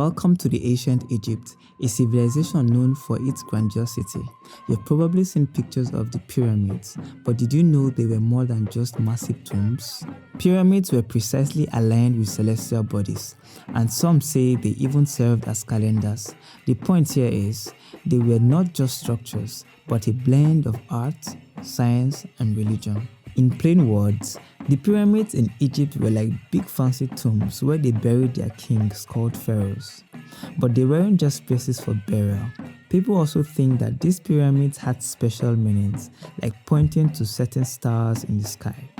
Welcome to the ancient Egypt, a civilization known for its grandiosity. You've probably seen pictures of the pyramids, but did you know they were more than just massive tombs? Pyramids were precisely aligned with celestial bodies, and some say they even served as calendars. The point here is, they were not just structures, but a blend of art, science, and religion. In plain words, the pyramids in Egypt were like big fancy tombs where they buried their kings called pharaohs. But they weren't just places for burial. People also think that these pyramids had special meanings, like pointing to certain stars in the sky.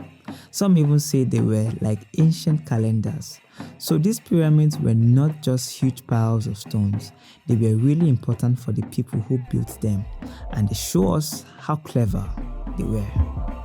Some even say they were like ancient calendars. So these pyramids were not just huge piles of stones, they were really important for the people who built them, and they show us how clever they were.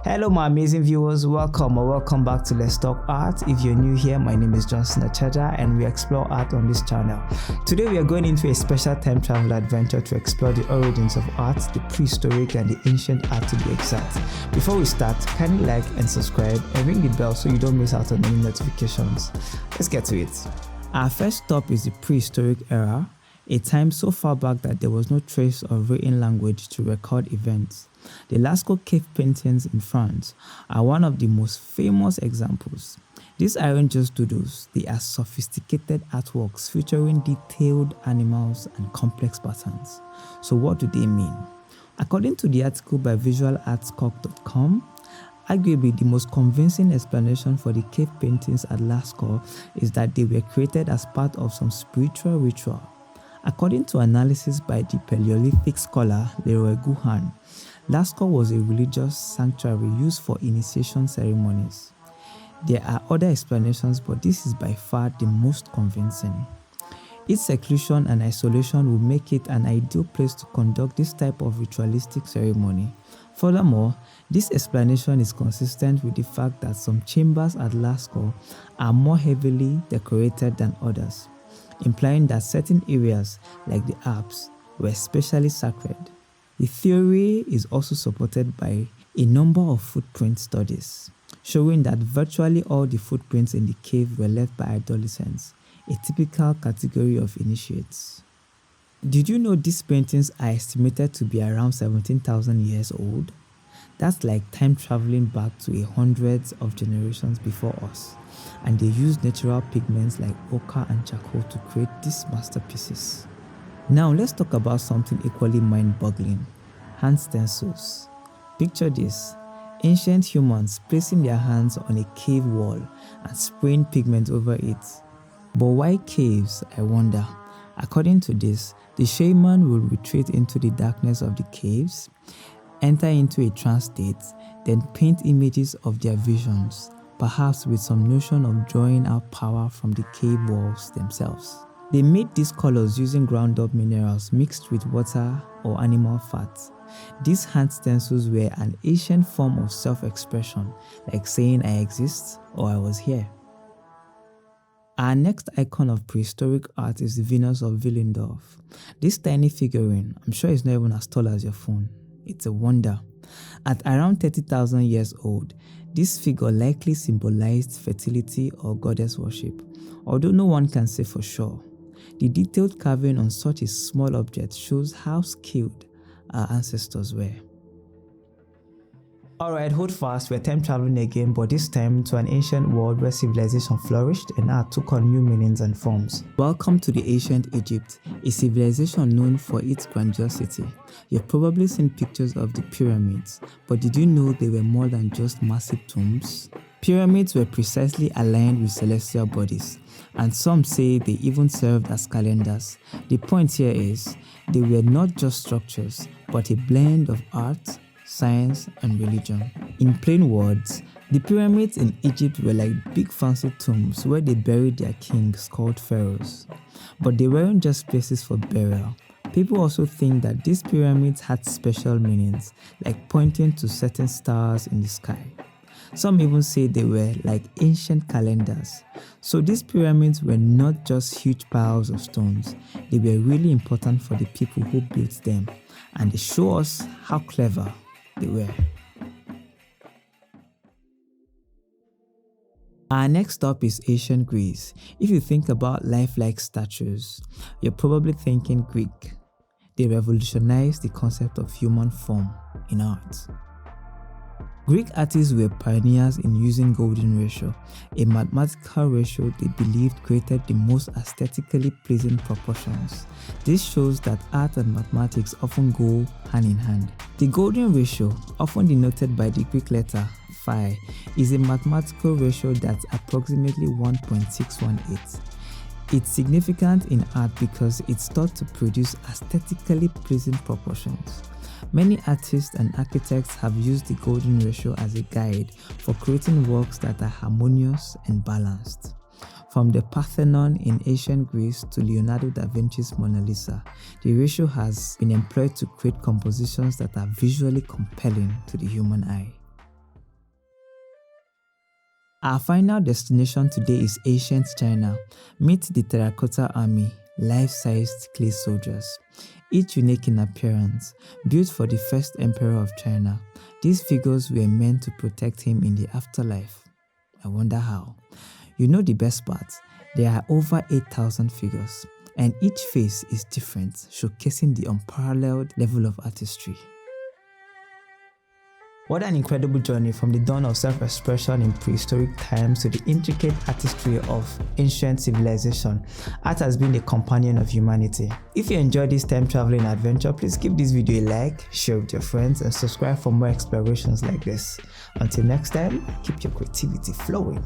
Hello my amazing viewers, welcome back to Let's Talk Art. If you're new here, my name is Johnson Achaja and we explore art on this channel. Today we are going into a special time travel adventure to explore the origins of art, the prehistoric and the ancient art to be exact. Before we start, kindly like and subscribe and ring the bell so you don't miss out on any notifications. Let's get to it. Our first stop is the prehistoric era, a time so far back that there was no trace of written language to record events. The Lascaux Cave Paintings in France are one of the most famous examples. These aren't just doodles, they are sophisticated artworks featuring detailed animals and complex patterns. So what do they mean? According to the article by visualartscock.com, arguably the most convincing explanation for the cave paintings at Lascaux is that they were created as part of some spiritual ritual. According to analysis by the Paleolithic scholar Leroy Guhan, Lascaux was a religious sanctuary used for initiation ceremonies. There are other explanations, but this is by far the most convincing. Its seclusion and isolation will make it an ideal place to conduct this type of ritualistic ceremony. Furthermore, this explanation is consistent with the fact that some chambers at Lascaux are more heavily decorated than others, implying that certain areas, like the apse, were especially sacred. The theory is also supported by a number of footprint studies, showing that virtually all the footprints in the cave were left by adolescents, a typical category of initiates. Did you know these paintings are estimated to be around 17,000 years old? That's like time traveling back to hundreds of generations before us, and they used natural pigments like ochre and charcoal to create these masterpieces. Now let's talk about something equally mind-boggling: hand stencils. Picture this: ancient humans placing their hands on a cave wall and spraying pigment over it. But why caves, I wonder? According to this, the shaman will retreat into the darkness of the caves, enter into a trance state, then paint images of their visions, perhaps with some notion of drawing out power from the cave walls themselves. They made these colors using ground up minerals mixed with water or animal fat. These hand stencils were an ancient form of self-expression, like saying I exist or I was here. Our next icon of prehistoric art is the Venus of Willendorf. This tiny figurine, I'm sure it's not even as tall as your phone. It's a wonder. At around 30,000 years old, this figure likely symbolized fertility or goddess worship, although no one can say for sure. The detailed carving on such a small object shows how skilled our ancestors were. Alright, hold fast, we're time traveling again, but this time to an ancient world where civilization flourished and art took on new meanings and forms. Welcome to the ancient Egypt, a civilization known for its grandiosity. You've probably seen pictures of the pyramids, but did you know they were more than just massive tombs? Pyramids were precisely aligned with celestial bodies, and some say they even served as calendars. The point here is, they were not just structures, but a blend of art, science, and religion. In plain words, the pyramids in Egypt were like big fancy tombs where they buried their kings called pharaohs. But they weren't just places for burial. People also think that these pyramids had special meanings, like pointing to certain stars in the sky. Some even say they were like ancient calendars. So these pyramids were not just huge piles of stones, they were really important for the people who built them, and they show us how clever they were. Our next stop is ancient Greece. If you think about lifelike statues, you're probably thinking Greek. They revolutionized the concept of human form in art. Greek artists were pioneers in using golden ratio, a mathematical ratio they believed created the most aesthetically pleasing proportions. This shows that art and mathematics often go hand in hand. The golden ratio, often denoted by the Greek letter phi, is a mathematical ratio that's approximately 1.618. It's significant in art because it's thought to produce aesthetically pleasing proportions. Many artists and architects have used the golden ratio as a guide for creating works that are harmonious and balanced. From the Parthenon in ancient Greece to Leonardo da Vinci's Mona Lisa, the ratio has been employed to create compositions that are visually compelling to the human eye. Our final destination today is ancient China. Meet the Terracotta Army, life-sized clay soldiers. Each unique in appearance, built for the first emperor of China. These figures were meant to protect him in the afterlife. I wonder how. You know the best part, there are over 8,000 figures, and each face is different, showcasing the unparalleled level of artistry. What an incredible journey from the dawn of self-expression in prehistoric times to the intricate artistry of ancient civilization. Art has been a companion of humanity. If you enjoyed this time traveling adventure, please give this video a like, share with your friends, and subscribe for more explorations like this. Until next time, keep your creativity flowing.